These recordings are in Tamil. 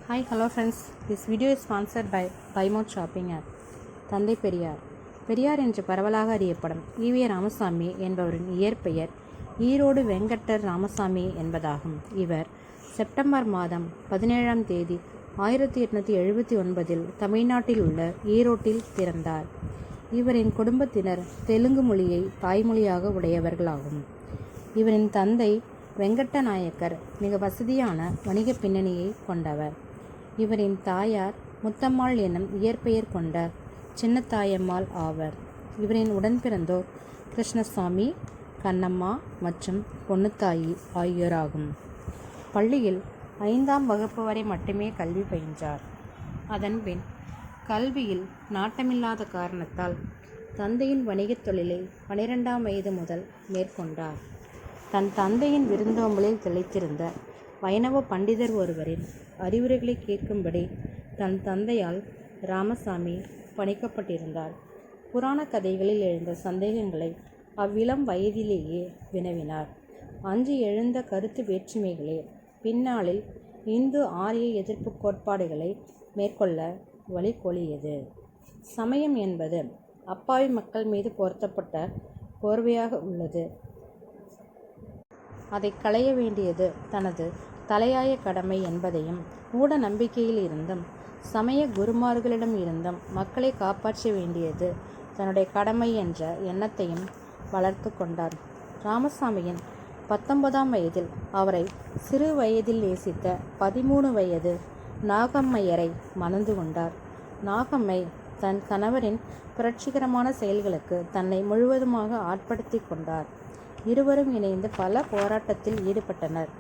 Hi, hello friends. This video is sponsored by Buymouth Shopping app. தந்தை பெரியார். பெரியார் என்று பரவலாக அறியப்படும் ஈவே ராமசாமி என்பவரின் இயற்பெயர் ஈரோடு வெங்கட்டர் ராமசாமி என்பதாகும். இவர் செப்டம்பர் மாதம் 17ஆம் தேதி 1879 தமிழ்நாட்டில் உள்ள ஈரோட்டில் பிறந்தார். இவரின் குடும்பத்தினர் தெலுங்கு மொழியை தாய்மொழியாக உடையவர்களாகும். இவரின் தந்தை வெங்கட்ட நாயக்கர் மிக வசதியான வணிக பின்னணியை கொண்டவர். இவரின் தாயார் முத்தம்மாள் எனும் இயற்பெயர் கொண்ட சின்னத்தாயம்மாள் ஆவர். இவரின் உடன்பிறந்தோர் கிருஷ்ணசாமி, கண்ணம்மா மற்றும் பொன்னுத்தாயி ஆகியோராகும். பள்ளியில் 5ஆம் வகுப்பு வரை மட்டுமே கல்வி பயின்றார். அதன்பின் கல்வியில் நாட்டமில்லாத காரணத்தால் தந்தையின் வணிகத் தொழிலை 12ஆம் வயது முதல் மேற்கொண்டார். தன் தந்தையின் விருந்தோம்பலில் திளைத்திருந்த வைணவ பண்டிதர் ஒருவரின் அறிவுரைகளை கேட்கும்படி தன் தந்தையால் ராமசாமி பணிக்கப்பட்டிருந்தார். புராண கதைகளில் எழுந்த சந்தேகங்களை அவ்விளம் வயதிலேயே வினவினார். அன்று எழுந்த கருத்து வேற்றுமைகளே பின்னாளில் இந்து ஆரிய எதிர்ப்பு கோட்பாடுகளை மேற்கொள்ள வழிகோலியது. சமயம் என்பது அப்பாவி மக்கள் மீது பொருத்தப்பட்ட போர்வையாக உள்ளது. அதை களைய வேண்டியது தனது தலையாய கடமை என்பதையும், மூட நம்பிக்கையில் இருந்தும் சமய குருமார்களிடம் இருந்தும் மக்களை காப்பாற்ற வேண்டியது தன்னுடைய கடமை என்ற எண்ணத்தையும் வளர்த்து கொண்டார். ராமசாமியின் 19ஆம் வயதில் அவரை சிறு வயதில் நேசித்த 13 வயது நாகம்மையரை மணந்து கொண்டார். நாகம்மை தன் கணவரின் புரட்சிகரமான செயல்களுக்கு தன்னை முழுவதுமாக ஆட்படுத்தி கொண்டார். இருவரும் இணைந்து பல போராட்டத்தில் ஈடுபட்டனர்.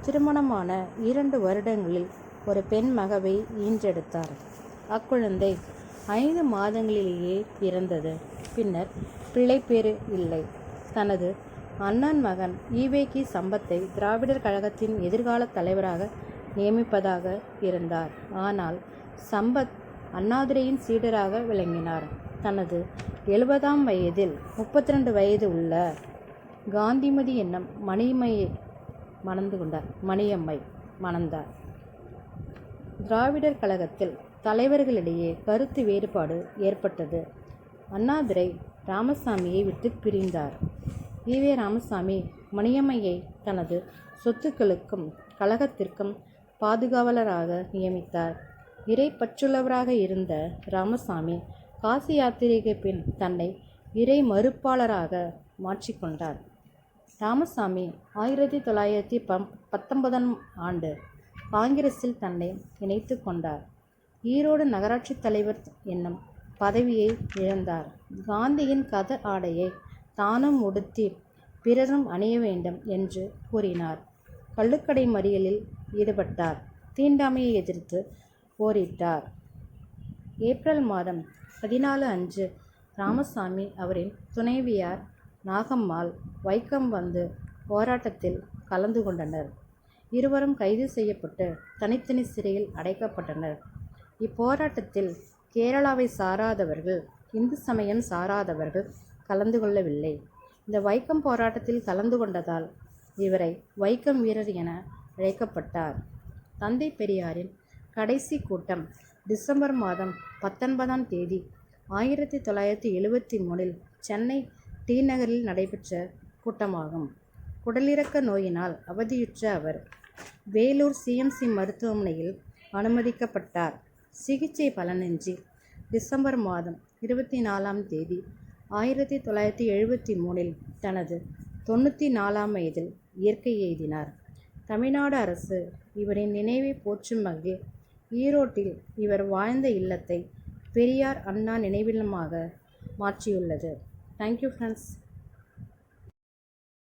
திருமணமான 2 வருடங்களில் ஒரு பெண் மகவை ஈன்றெடுத்தார். அக்குழந்தை 5 மாதங்களிலேயே பிறந்தது. பின்னர் பிள்ளைப்பேறு இல்லை. தனது அண்ணன் மகன் ஈவேகி சம்பத்தை திராவிடர் கழகத்தின் எதிர்கால தலைவராக நியமிப்பதாக இருந்தார். ஆனால் சம்பத் அண்ணாதுரையின் சீடராக விளங்கினார். தனது 70ஆம் வயதில் 32 வயது உள்ள காந்திமதி என்னும் மணியம்மையை மணந்தார். திராவிடர் கழகத்தில் தலைவர்களிடையே கருத்து வேறுபாடு ஏற்பட்டது. அண்ணாதுரை ராமசாமியை விட்டு பிரிந்தார். ஈவே ராமசாமி மணியம்மையை தனது சொத்துக்களுக்கும் கழகத்திற்கும் பாதுகாவலராக நியமித்தார். இறை பற்றுள்ளவராக இருந்த ராமசாமி காசி யாத்திரைக்கு பின் தன்னை இறை மறுப்பாளராக மாற்றிக்கொண்டார். ராமசாமி 1919ஆம் ஆண்டு காங்கிரஸில் தன்னை இணைத்து கொண்டார். ஈரோடு நகராட்சி தலைவர் என்னும் பதவியை இழந்தார். காந்தியின் கதர் ஆடையை தானும் உடுத்தி பிறரும் அணிய வேண்டும் என்று கூறினார். கள்ளுக்கடை மறியலில் ஈடுபட்டார். தீண்டாமையை எதிர்த்து போரிட்டார். ஏப்ரல் மாதம் 14 அன்று ராமசாமி அவரின் துணைவியார் நாகம்மாள் வைக்கம் வந்து போராட்டத்தில் கலந்து கொண்டனர். இருவரும் கைது செய்யப்பட்டு தனித்தனி சிறையில் அடைக்கப்பட்டனர். இப்போராட்டத்தில் கேரளாவை சாராதவர்கள், இந்து சமயம் சாராதவர்கள் கலந்து கொள்ளவில்லை. இந்த வைக்கம் போராட்டத்தில் கலந்து கொண்டதால் இவரை வைக்கம் வீரர் என அழைக்கப்பட்டார். தந்தை பெரியாரின் கடைசி கூட்டம் டிசம்பர் மாதம் 19ஆம் தேதி 1973 சென்னை டி நகரில் நடைபெற்ற கூட்டமாகும். குடலிறக்க நோயினால் அவதியுற்ற அவர் வேலூர் சிஎம்சி மருத்துவமனையில் அனுமதிக்கப்பட்டார். சிகிச்சை பலனின்றி டிசம்பர் மாதம் 24ஆம் தேதி 1973 தனது 94ஆம் வயதில் இயற்கை எய்தினார். தமிழ்நாடு அரசு இவரின் நினைவை போற்றும் வகையில் ஈரோட்டில் இவர் வாழ்ந்த இல்லத்தை பெரியார் அண்ணா நினைவில்லமாக மாற்றியுள்ளது. Thank you friends.